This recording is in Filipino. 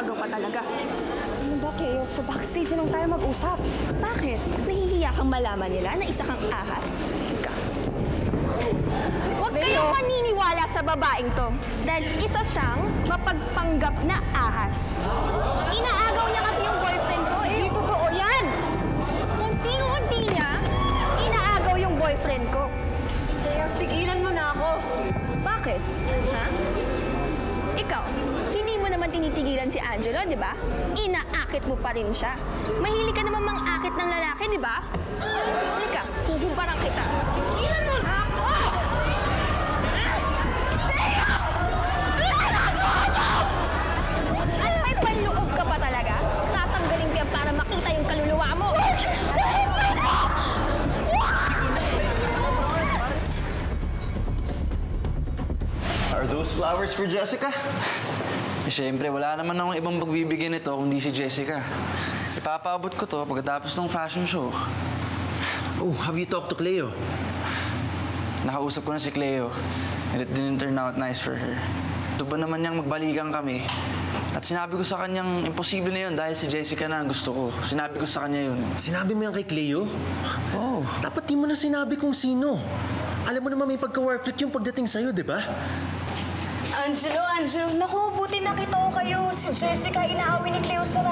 agaw ka talaga. Ano ba, Cleo? Sa backstage na lang tayo mag-usap. Bakit? Nahihiya kang malaman nila na isa kang ahas? Ika. Huwag kayong maniniwala sa babaeng to dahil isa siyang mapagpanggap na ahas. Inaagaw niya kasi yung boyfriend ko eh. Hindi totoo yan! Unti-unti niya, inaagaw yung boyfriend ko. Cleo, tigilan mo na ako. Bakit? Ha? Ikaw, hindi mo naman tinitigilan si Angelo, di ba? Inaakit mo pa rin siya. Mahilig ka naman mang-akit ng lalaki, di ba? Halika, huhubarang kita. Tigilan mo na ako! At may panloob ka pa talaga? Tatanggalin ka para makita yung kaluluwa mo. Are those flowers for Jessica? Eh, syempre, wala naman akong ibang pagbibigyan nito kundi si Jessica. Ipapaabot ko to pagkatapos ng fashion show. Oh, have you talked to Cleo? Nakausap ko na si Cleo and it didn't turn out nice for her. Ito ba naman niyang magbalikan kami? At sinabi ko sa kanyang imposible na yun dahil si Jessica na ang gusto ko. Sinabi ko sa kanya yun. Sinabi mo yan kay Cleo? Oh. Dapat di mo na sinabi kung sino. Alam mo naman may pagka-warfreak yung pagdating sa'yo, di ba? Angelo, naku, buti nakita ko kayo. Si Jessica inaaway ni Cleo sa